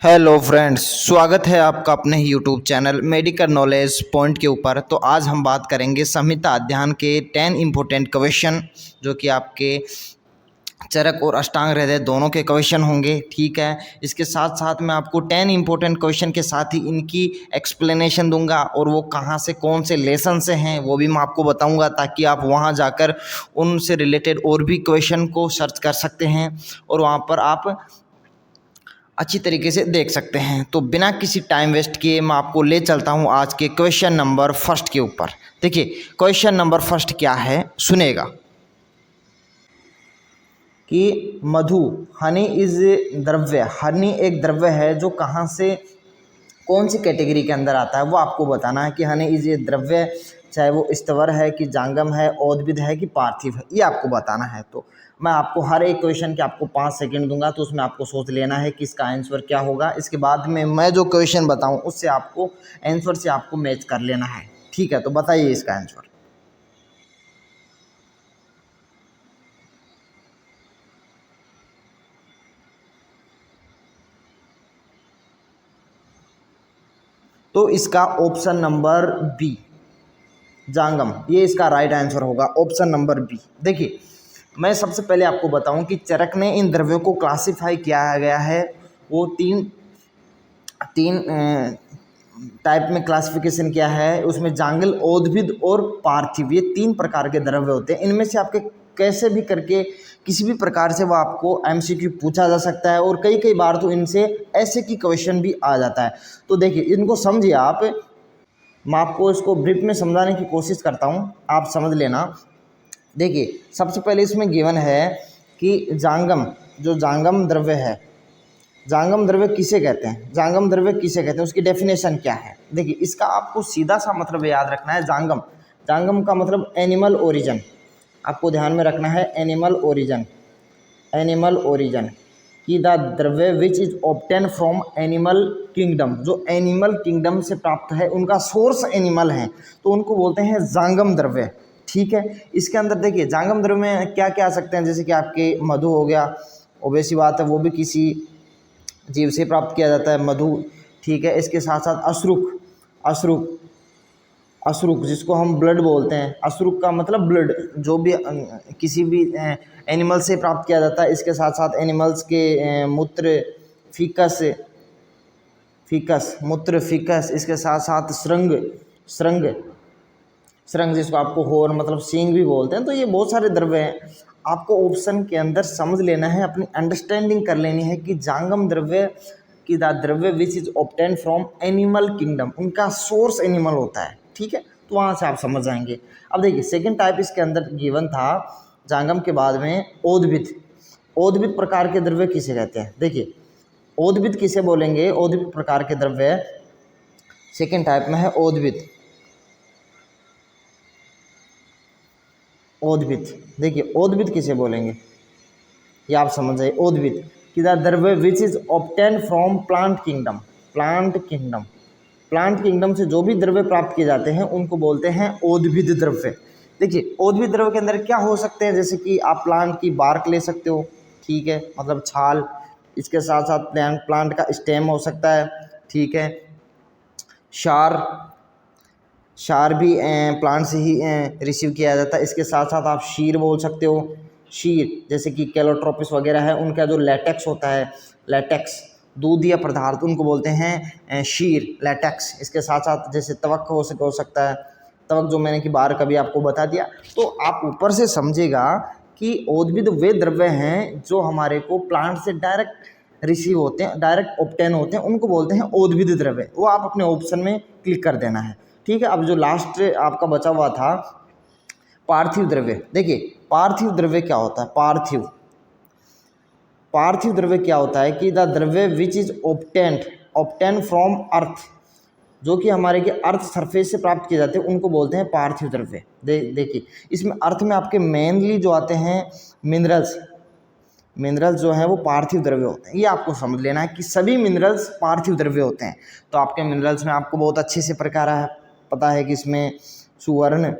Hello friends, स्वागत है आपका अपने ही YouTube channel medical knowledge point के ऊपर। तो आज हम बात करेंगे संहिता अध्ययन के 10 इम्पोर्टेंट क्वेश्चन, जो कि आपके चरक और अष्टांग हृदय दोनों के क्वेश्चन होंगे। ठीक है, इसके साथ साथ मैं आपको 10 इम्पोर्टेंट क्वेश्चन के साथ ही इनकी एक्सप्लेनेशन दूंगा, और वो कहाँ से कौन से लेसन से हैं वो भी मैं आपको बताऊंगा, ताकि आप वहाँ जाकर उनसे रिलेटेड और भी क्वेश्चन को सर्च कर सकते हैं और वहाँ पर आप अच्छी तरीके से देख सकते हैं। तो बिना किसी टाइम वेस्ट किए मैं आपको ले चलता हूं आज के क्वेश्चन नंबर फर्स्ट के ऊपर। देखिए, क्वेश्चन नंबर फर्स्ट क्या है, सुनेगा कि मधु, हनी इज द्रव्य, हनी एक द्रव्य है जो कहाँ से कौन सी कैटेगरी के अंदर आता है, वो आपको बताना है कि हनी इज ये द्रव्य, चाहे वो स्थवर है कि जांगम है, औद्भिद है कि पार्थिव है, ये आपको बताना है। तो मैं आपको हर एक क्वेश्चन के आपको 5 सेकंड दूंगा, तो उसमें आपको सोच लेना है कि इसका आंसर क्या होगा। इसके बाद में मैं जो क्वेश्चन बताऊं उससे आपको आंसर से आपको मैच कर लेना है। ठीक है, तो बताइए इसका आंसर। तो इसका ऑप्शन नंबर बी, जांगम, ये इसका राइट आंसर होगा, ऑप्शन नंबर बी। देखिए, मैं सबसे पहले आपको बताऊं कि चरक ने इन द्रव्यों को क्लासिफाई किया गया है, वो तीन तीन टाइप में क्लासिफिकेशन किया है। उसमें जांगल, औद्भिद और पार्थिव, ये 3 प्रकार के द्रव्य होते हैं। इनमें से आपके कैसे भी करके किसी भी प्रकार से वो आपको एमसीक्यू पूछा जा सकता है, और कई कई बार तो इनसे ऐसे की क्वेश्चन भी आ जाता है। तो देखिए, इनको समझिए आप, मैं आपको इसको ब्रीफ में समझाने की कोशिश करता हूँ, आप समझ लेना। देखिए, सबसे पहले इसमें गिवन है कि जांगम, जो जांगम द्रव्य है, जांगम द्रव्य किसे कहते हैं, जांगम द्रव्य किसे कहते हैं, उसकी डेफिनेशन क्या है। देखिए, इसका आपको सीधा सा मतलब याद रखना है, जांगम, जांगम का मतलब एनिमल ओरिजिन, आपको ध्यान में रखना है, एनिमल ओरिजिन, एनिमल ओरिजिन की द द्रव्य which is obtain from animal kingdom, जो एनिमल किंगडम से प्राप्त है, उनका सोर्स एनिमल है, तो उनको बोलते हैं जांगम द्रव्य। ठीक है, इसके अंदर देखिए जांगम द्रव्य में क्या क्या आ सकते हैं, जैसे कि आपके मधु हो गया, ओबेसी बात है, वो भी किसी जीव से प्राप्त किया जाता है, मधु। ठीक है, इसके साथ साथ अश्रुक, अश्रुक, अश्रुक जिसको हम ब्लड बोलते हैं, अश्रुक का मतलब ब्लड, जो भी किसी भी एनिमल से प्राप्त किया जाता है। इसके साथ साथ एनिमल्स के मूत्र, फीकस, फीकस, मूत्र, फीकस, इसके साथ साथ श्रृंग, श्रृंग, श्रृंग जिसको आपको होर मतलब सींग भी बोलते हैं। तो ये बहुत सारे द्रव्य हैं, आपको ऑप्शन के अंदर समझ लेना है, अपनी अंडरस्टैंडिंग कर लेनी है कि जांगम द्रव्य की द द्रव्य which is obtain from animal kingdom, उनका सोर्स एनिमल होता है। ठीक है, तो वहाँ से आप समझ जाएंगे। अब देखिए, सेकेंड टाइप इसके अंदर गिवन था जांगम के बाद में औद्भिद, औद्भिद प्रकार के द्रव्य किसे कहते हैं। देखिए, औद्भिद किसे बोलेंगे, औद्भिद प्रकार के द्रव्य सेकेंड टाइप में है औद्भिद, औद्भिद। देखिए, औद्भिद किसे बोलेंगे, ये आप समझ जाइए। औद्भिद कि द द्रव्य which is obtain from plant kingdom, plant kingdom, plant kingdom से जो भी द्रव्य प्राप्त किए जाते हैं उनको बोलते हैं औद्भिद द्रव्य। देखिए, औद्भिद द्रव्य के अंदर क्या हो सकते हैं, जैसे कि आप प्लांट की बार्क ले सकते हो, ठीक है, मतलब छाल, इसके साथ साथ प्लांट प्लांट का स्टेम हो सकता है, ठीक है, शार, शार भी प्लांट से ही रिसीव किया जाता है। इसके साथ साथ आप शीर बोल सकते हो, शीर जैसे कि कैलोट्रोपिस वगैरह है, उनका जो लेटेक्स होता है, लेटेक्स दूधिया पदार्थ, उनको बोलते हैं शीर, लेटेक्स। इसके साथ साथ जैसे तवक हो सकता है, तवक जो मैंने कि बार कभी आपको बता दिया। तो आप ऊपर से समझेगा कि औद्भिद वे द्रव्य हैं जो हमारे को प्लांट से डायरेक्ट रिसीव होते हैं, डायरेक्ट ऑब्टेन होते हैं, उनको बोलते हैं औद्भिद द्रव्य। वो आप अपने ऑप्शन में क्लिक कर देना है। ठीक है, अब जो लास्ट आपका बचा हुआ था पार्थिव द्रव्य। देखिए, पार्थिव द्रव्य क्या होता है, पार्थिव, पार्थिव द्रव्य क्या होता है कि द द्रव्य which is obtained, obtain from earth, जो कि हमारे के अर्थ सरफेस से प्राप्त किए जाते हैं, उनको बोलते हैं पार्थिव द्रव्य। देखिए, इसमें अर्थ में आपके मेनली जो आते हैं मिनरल्स, मिनरल्स जो हैं वो पार्थिव द्रव्य होते हैं। ये आपको समझ लेना है कि सभी मिनरल्स पार्थिव द्रव्य होते हैं। तो आपके मिनरल्स में आपको बहुत अच्छे से प्रकार है, पता है कि इसमें सुवर्ण,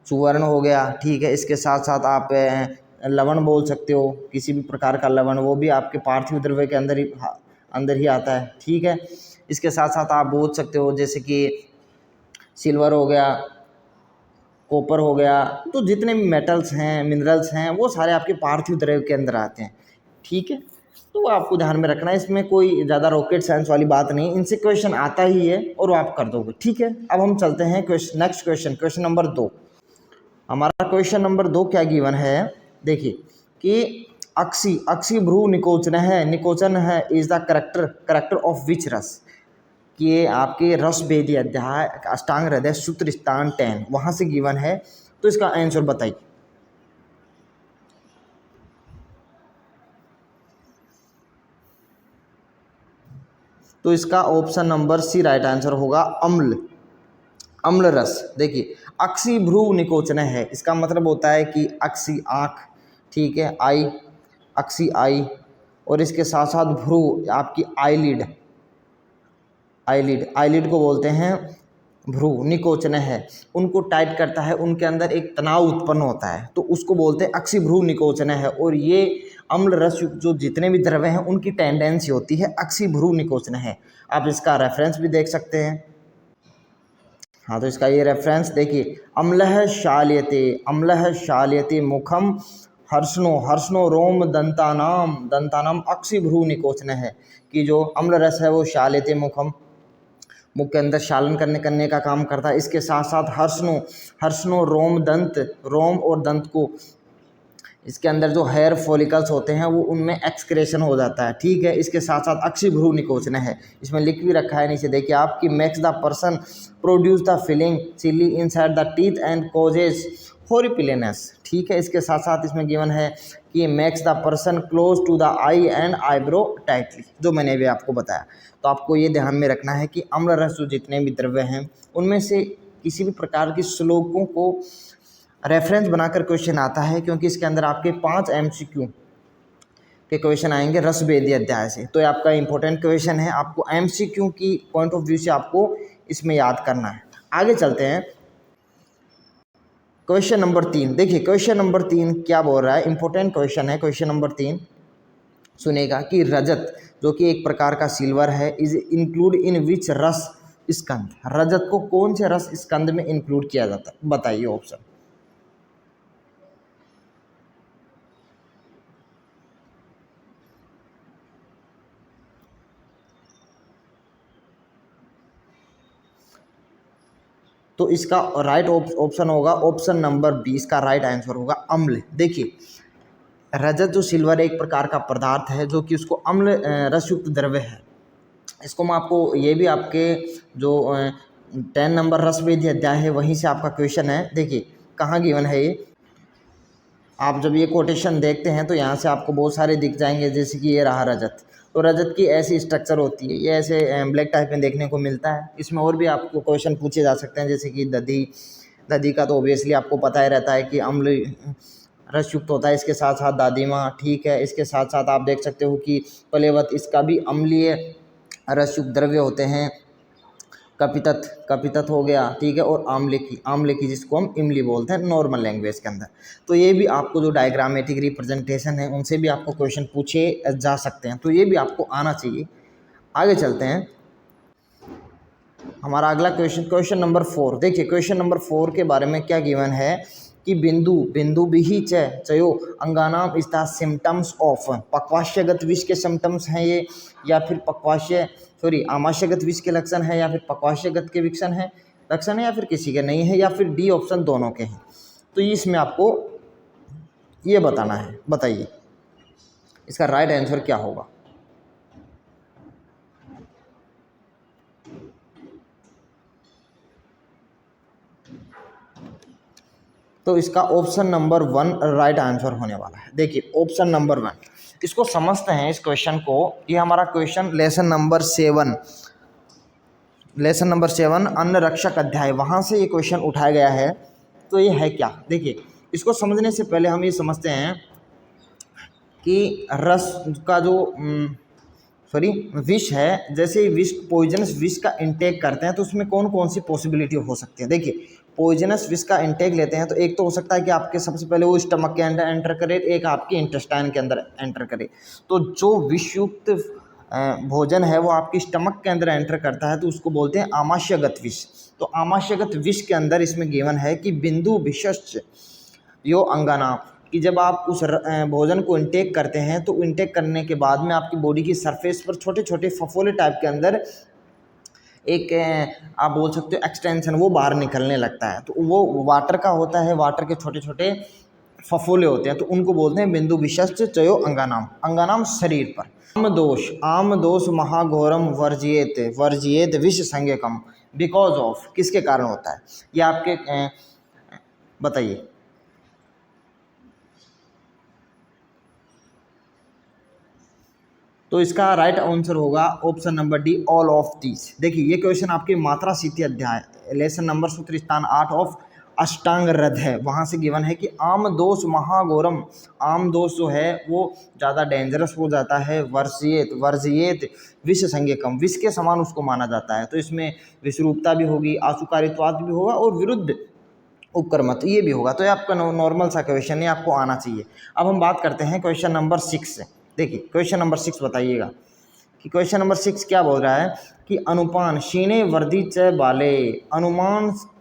सुवर्ण हो गया, ठीक है, इसके साथ साथ आप लवण बोल सकते हो, किसी भी प्रकार का लवण, वो भी आपके पार्थिव द्रव्य के अंदर ही अंदर ही आता है, ठीक है। इसके साथ साथ आप बोल सकते हो जैसे कि सिल्वर हो गया, कॉपर हो गया, तो जितने भी मेटल्स हैं, मिनरल्स हैं, वो सारे आपके पार्थिव द्रव्य के अंदर आते हैं, ठीक है। तो वो आपको ध्यान में रखना है, इसमें कोई ज़्यादा रॉकेट साइंस वाली बात नहीं, इनसे क्वेश्चन आता ही है और वो आप कर दोगे, ठीक है। अब हम चलते हैं नेक्स्ट क्वेश्चन नंबर 2। हमारा क्वेश्चन नंबर 2 क्या गिवन है, देखिए कि अक्षी भ्रू निकोचन है is the character of which रस, कि ये आपके रस भेदी अध्याय अष्टांग हृदय सूत्र स्थान 10 वहाँ से गिवन है, तो इसका आंसर बताइए। तो इसका option number C right answer होगा अम्ल रस। देखिए अक्षी भ्रू निकोचन है, इसका मतलब होता है कि अक्षी आँख, ठीक है, आई, अक्षी आई, और इसके साथ साथ भ्रू आपकी आईलिड को बोलते हैं भ्रू, निकोचन है, उनको टाइट करता है, उनके अंदर एक तनाव उत्पन्न होता है, तो उसको बोलते हैं अक्षी भ्रू निकोचन है। और ये अम्ल रस युक्त जो जितने भी द्रव्य हैं उनकी टेंडेंसी होती है अक्षी भ्रू निकोचन है। आप इसका रेफरेंस भी देख सकते हैं। हाँ, तो इसका ये रेफरेंस देखिए, अम्लः शाल्यते मुखम हर्षणो रोम दंतानाम अक्षी भ्रू निकोचन है, कि जो अम्ल रस है वो शाल्यते मुख के अंदर शालन करने का काम करता है। इसके साथ साथ हर्षणो रोम और दंत को, इसके अंदर जो हेयर फॉलिकल्स होते हैं वो उनमें एक्सक्रेशन हो जाता है, ठीक है। इसके साथ साथ अक्षी भ्रू निकोचन है, इसमें लिख भी रखा है नीचे देखिए आप, कि makes the person produce the feeling chilly inside the teeth and causes horripilation, ठीक है। इसके साथ साथ इसमें गिवन है कि makes the person close to the eye and eyebrow tightly, जो मैंने भी आपको बताया। तो आपको ये ध्यान में रखना है कि अम्ल रस जो जितने भी द्रव्य हैं उनमें से किसी भी प्रकार के श्लोकों को रेफरेंस बनाकर क्वेश्चन आता है, क्योंकि इसके अंदर आपके 5 MCQ के क्वेश्चन आएंगे रस भेदी अध्याय से। तो ये आपका इंपॉर्टेंट क्वेश्चन है, आपको MCQ की पॉइंट ऑफ व्यू से आपको इसमें याद करना है। आगे चलते हैं क्वेश्चन नंबर 3। देखिए क्वेश्चन नंबर 3 क्या बोल रहा है, इंपॉर्टेंट क्वेश्चन है। क्वेश्चन नंबर 3 सुनेगा कि रजत जो कि एक प्रकार का सिल्वर है इज इंक्लूड इन विच रस स्कंद, रजत को कौन से रस स्कंद में इंक्लूड किया जाता है, बताइए ऑप्शन। तो इसका राइट ऑप्शन होगा ऑप्शन नंबर 20 का राइट आंसर होगा अम्ल। देखिए रजत जो सिल्वर एक प्रकार का पदार्थ है जो कि उसको अम्ल रसयुक्त द्रव्य है। इसको मैं आपको ये भी आपके जो 10 नंबर रस भेदी अध्याय है वहीं से आपका क्वेश्चन है। देखिए कहाँ गिवन है ये, आप जब ये कोटेशन देखते हैं तो यहाँ से आपको बहुत सारे दिख जाएंगे, जैसे कि ये रहा रजत। तो रजत की ऐसी स्ट्रक्चर होती है, ये ऐसे ब्लैक टाइप में देखने को मिलता है। इसमें और भी आपको क्वेश्चन पूछे जा सकते हैं, जैसे कि दधी का तो ऑब्वियसली आपको पता ही रहता है कि अम्ल रस युक्त होता है। इसके साथ साथ दादिमा, ठीक है। इसके साथ साथ आप देख सकते हो कि प्लेवत, इसका भी अम्लीय रस युक्त द्रव्य होते हैं। कपितत हो गया, ठीक है। और आम्लकी जिसको हम इमली बोलते हैं नॉर्मल लैंग्वेज के अंदर। तो ये भी आपको जो डायग्रामेटिक रिप्रेजेंटेशन है उनसे भी आपको क्वेश्चन पूछे जा सकते हैं, तो ये भी आपको आना चाहिए। आगे चलते हैं, हमारा अगला क्वेश्चन नंबर 4। देखिए क्वेश्चन नंबर 4 के बारे में क्या गिवन है कि बिंदु भी चयो अंगानाम स्था सिम्टम्स ऑफ, पक्वाशयगत विष के सिम्टम्स हैं ये, या फिर आमाशयगत विष के लक्षण है, या फिर पक्वाशयगत के लक्षण है, या फिर किसी के नहीं है, या फिर डी ऑप्शन दोनों के हैं। तो इसमें आपको ये बताना है, बताइए इसका राइट आंसर क्या होगा। तो इसका ऑप्शन नंबर 1 राइट आंसर होने वाला है। देखिए ऑप्शन नंबर 1, इसको समझते हैं इस क्वेश्चन को। ये हमारा क्वेश्चन लेसन नंबर 7 अन्न रक्षक अध्याय, वहाँ से ये क्वेश्चन उठाया गया है। तो ये है क्या, देखिए इसको समझने से पहले हम ये समझते हैं कि रस का जो विष है, जैसे विष पॉइजनस विष का इंटेक करते हैं तो उसमें कौन कौन सी पॉसिबिलिटी हो सकती है। देखिए पॉइजनस विष का इंटेक लेते हैं तो एक तो हो सकता है कि आपके सबसे पहले वो स्टमक के अंदर एंटर करे, एक आपके इंटेस्टाइन के अंदर एंटर करे। तो जो विषयुक्त भोजन है वो आपकी स्टमक के अंदर एंटर करता है तो उसको बोलते हैं आमाशयगत विष। तो आमाशयगत विष के अंदर इसमें गिवन है कि बिंदु विषश्च यो अंगाना, कि जब आप उस भोजन को इंटेक करते हैं तो इंटेक करने के बाद में आपकी बॉडी की सरफेस पर छोटे छोटे फफोले टाइप के अंदर एक आप बोल सकते हो एक्सटेंशन वो बाहर निकलने लगता है, तो वो वाटर का होता है, वाटर के छोटे छोटे फफोले होते हैं, तो उनको बोलते हैं बिंदु विशश्च चयो अंगानाम, अंगानाम शरीर पर। आम दोष महाघोरम वर्जिएत, वर्जिएत विष संज्ञकम, बिकॉज ऑफ किसके कारण होता है, ये आपके बताइए। तो इसका राइट आंसर होगा option number D, all of these. देखिए ये क्वेश्चन आपके मात्रा सीति अध्याय लेसन नंबर सूत्र स्थान 8 ऑफ अष्टांग रथ है, वहाँ से गिवन है कि आम दोष महाघोरम, आम दोष जो है वो ज़्यादा डेंजरस हो जाता है, वर्जिएत, वर्जिएत विष संज्ञकम, विष के समान उसको माना जाता है। तो इसमें विषरूपता भी होगी, आशुकारित्वाद भी होगा और विरुद्ध उपक्रमत ये भी होगा। तो ये आपका नॉर्मल सा क्वेश्चन है, आपको आना चाहिए। अब हम बात करते हैं क्वेश्चन नंबर 6 से। देखिए क्वेश्चन नंबर 6 बताइएगा कि क्वेश्चन नंबर 6 क्या बोल रहा है कि अनुपान सीने वर्दी च बाले,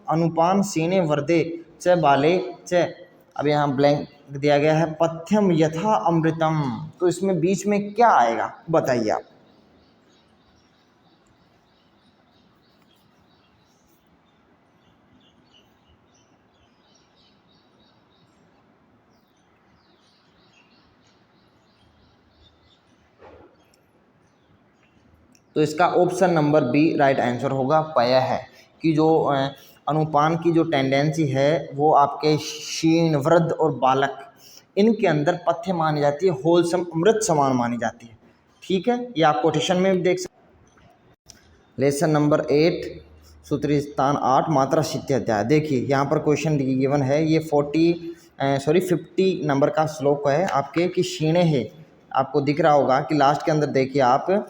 अनुपान सीने वर्दे च बाले च, अब यहाँ ब्लैंक दिया गया है, पथ्यम यथा अमृतम, तो इसमें बीच में क्या आएगा बताइए आप। तो इसका option number B right answer होगा, पय है कि जो अनुपान की जो टेंडेंसी है वो आपके क्षीण, वृद्ध और बालक इनके अंदर पथ्य मानी जाती है, होलसम अमृत समान मानी जाती है। ठीक है, ये आप कोटेशन में भी देख सकते। लेसन नंबर 8 सूत्र स्थान 8 मात्रा सिद्धि अध्याय। देखिए यहाँ पर क्वेश्चन गिवन है, ये 50 नंबर का श्लोक है आपके कि क्षीणे है, आपको दिख रहा होगा कि लास्ट के अंदर देखिए आप,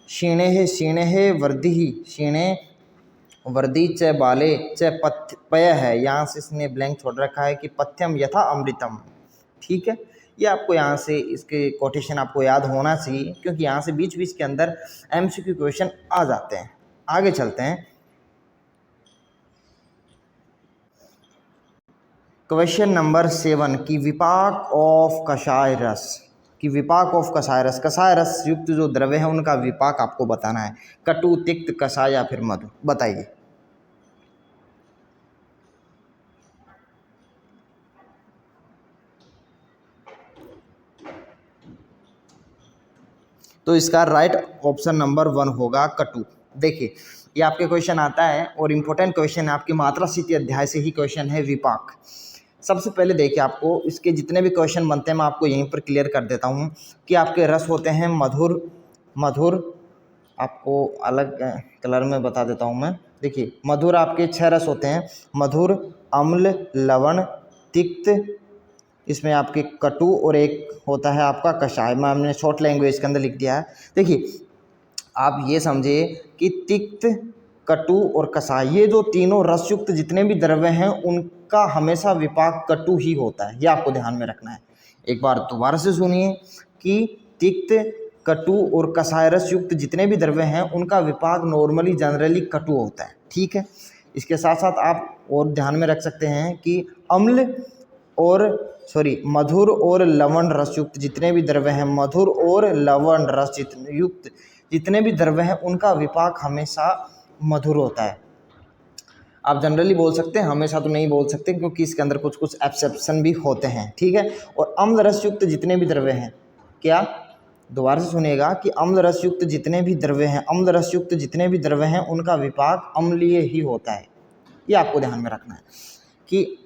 क्षीणे वर्धि, क्षीणे वर्दी च बाले च पय है, यहाँ से इसने ब्लैंक छोड़ रखा है कि पथ्यम यथा अमृतम। ठीक है, ये आपको यहाँ से इसके कोटेशन आपको याद होना चाहिए, क्योंकि यहाँ से बीच बीच के अंदर एमसीक्यू क्वेश्चन आ जाते हैं। आगे चलते हैं, क्वेश्चन नंबर 7 की विपाक ऑफ कषाय रस, कि विपाक ऑफ कषाय रस, कषाय रस युक्त जो द्रव्य है उनका विपाक आपको बताना है, कटु, तिक्त, कषाय या फिर मधु, बताइए। तो इसका राइट ऑप्शन नंबर 1 होगा कटु। देखिए ये आपके क्वेश्चन आता है और इम्पोर्टेंट क्वेश्चन है, आपकी मात्रा सिद्धि अध्याय से ही क्वेश्चन है विपाक। सबसे पहले देखिए आपको इसके जितने भी क्वेश्चन बनते हैं मैं आपको यहीं पर क्लियर कर देता हूँ कि आपके रस होते हैं मधुर, मधुर आपको अलग कलर में बता देता हूँ मैं। देखिए मधुर आपके 6 रस होते हैं, मधुर, अम्ल, लवण, तिक्त, इसमें आपके कटु और एक होता है आपका कषाय, मैं हमने शॉर्ट लैंग्वेज के अंदर लिख दिया है। देखिए आप ये समझिए कि तिक्त, कटु और कषाय ये जो तीनों रसयुक्त जितने भी द्रव्य हैं उनका हमेशा विपाक कटु ही होता है, ये आपको ध्यान में रखना है। एक बार दोबारा से सुनिए कि तिक्त, कटु और कषाय रस युक्त जितने भी द्रव्य हैं उनका विपाक नॉर्मली जनरली कटु होता है। ठीक है, इसके साथ साथ आप और ध्यान में रख सकते हैं कि अम्ल और मधुर और लवण रस युक्त जितने भी द्रव्य हैं, मधुर और लवण रस युक्त जितने भी द्रव्य हैं उनका विपाक हमेशा मधुर होता है। आप जनरली बोल सकते हैं, हमेशा तो नहीं बोल सकते क्योंकि इसके अंदर कुछ कुछ एक्सेप्शन भी होते हैं। ठीक है, और अम्ल रस युक्त जितने भी द्रव्य हैं, क्या दोबारा से सुनिएगा कि अम्ल रस युक्त जितने भी द्रव्य हैं, अम्ल रस युक्त जितने भी द्रव्य हैं उनका विपाक अम्लीय ही होता है। ये आपको ध्यान में रखना है कि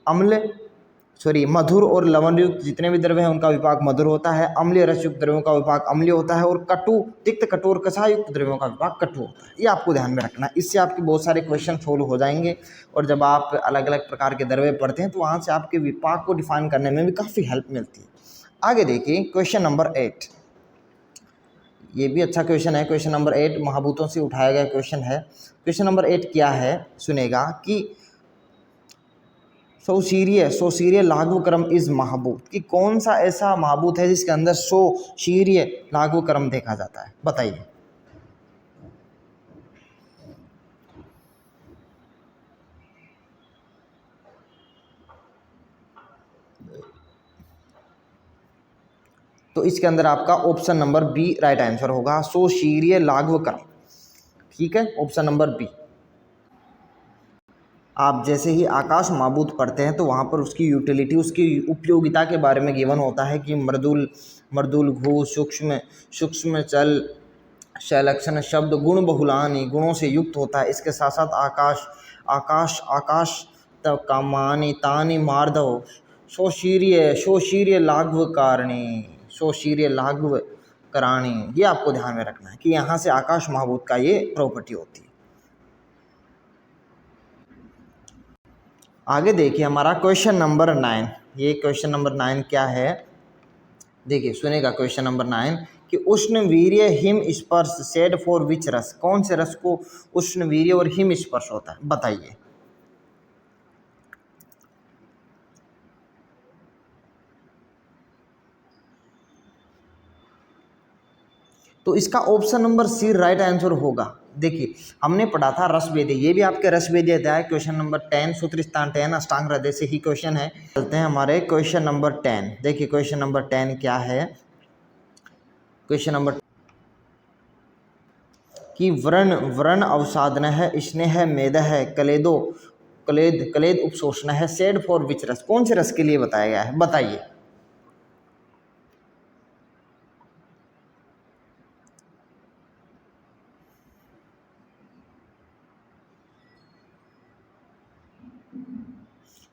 मधुर और लवण युक्त जितने भी द्रव्य हैं उनका विपाक मधुर होता है, अम्लीय रस युक्त द्रव्यों का विपाक अम्लीय होता है, और कटु, तिक्त, कटु और कषाय युक्त द्रव्यों का विपाक कटु होता है। ये आपको ध्यान में रखना है, इससे आपके बहुत सारे क्वेश्चन सोल्व हो जाएंगे। और जब आप अलग अलग प्रकार के द्रव्य पढ़ते हैं तो वहाँ से आपके विपाक को डिफाइन करने में भी काफ़ी हेल्प मिलती है। आगे देखिए क्वेश्चन नंबर 8, ये भी अच्छा क्वेश्चन है। क्वेश्चन नंबर 8 महाभूतों से उठाया गया क्वेश्चन है। क्वेश्चन नंबर 8 क्या है सुनेगा कि सौशीर्य लाघव क्रम इज महाभूत, कि कौन सा ऐसा महाभूत है जिसके अंदर सौशीर्य लाघव क्रम देखा जाता है, बताइए। तो इसके अंदर आपका option number B right answer होगा, स्वशीर्य लाघव कर्म। ठीक है, ऑप्शन नंबर बी। आप जैसे ही आकाश माबूत पढ़ते हैं तो वहाँ पर उसकी यूटिलिटी, उसकी उपयोगिता के बारे में गिवन होता है कि मृदुल, मृदुल घू, सूक्ष्म, सूक्ष्म चल, शैलक्षण शब्द, गुण बहुलानी, गुणों से युक्त होता है। इसके साथ साथ आकाश, आकाश, आकाश कामानी तानी मार्दव, स्वशीर्य, स्वशीर्य लाघव कारणी, स्वशीर्य लाघव कराणी, ये आपको ध्यान में रखना है कि यहाँ से आकाश महाभूत का ये प्रॉपर्टी होती है। आगे देखिए हमारा क्वेश्चन नंबर 9। ये क्वेश्चन नंबर 9 क्या है, देखिए सुनेगा। क्वेश्चन नंबर 9 कि उष्ण वीर्य हिम स्पर्श सेड फॉर विच रस, कौन से रस को उष्ण वीर्य और हिम स्पर्श होता है, बताइए। तो इसका option number C right answer होगा। देखिए हमने पढ़ा था रस वेद्य, ये भी आपके रस वेद्य अध्याय क्वेश्चन नंबर 10, सूत्र स्थान 10 अष्टांग हृदय से ही क्वेश्चन है। चलते हैं हमारे क्वेश्चन नंबर 10। देखिए क्वेश्चन नंबर 10 क्या है, क्वेश्चन नंबर कि व्रण, व्रण अवसादन है, स्नेह मेद है, कलेदो, कलेद, कलेद उपशोषण है, सेड फॉर विच रस, कौन से रस के लिए बताया गया है, बताइए।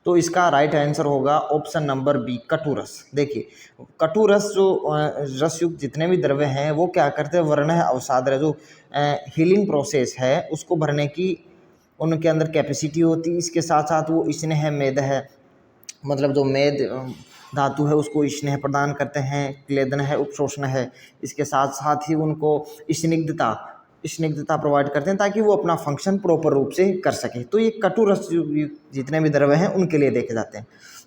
तो इसका राइट आंसर होगा ऑप्शन नंबर बी, कटुरस। देखिए कटुरस जो रसयुक्त जितने भी द्रव्य हैं वो क्या करते हैं, वर्ण है अवसाद, जो हीलिंग प्रोसेस है उसको भरने की उनके अंदर कैपेसिटी होती है। इसके साथ साथ वो स्नेह मेद है, मतलब जो मेद धातु है उसको स्नेह प्रदान करते हैं, क्लेदन है उपशोषण है। इसके साथ साथ ही उनको स्निग्धता, स्निग्धता प्रोवाइड करते हैं ताकि वो अपना फंक्शन प्रॉपर रूप से कर सके। तो ये कटु रस जितने भी द्रव्य हैं उनके लिए देखे जाते हैं।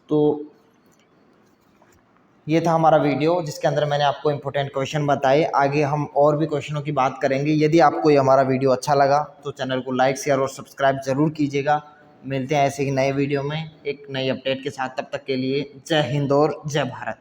तो ये था हमारा वीडियो जिसके अंदर मैंने आपको इंपॉर्टेंट क्वेश्चन बताए। आगे हम और भी क्वेश्चनों की बात करेंगे। यदि आपको ये हमारा वीडियो अच्छा लगा तो चैनल को लाइक, शेयर और सब्सक्राइब जरूर कीजिएगा। मिलते हैं ऐसे ही नए वीडियो में एक नई अपडेट के साथ, तब तक के लिए जय हिंद और जय भारत।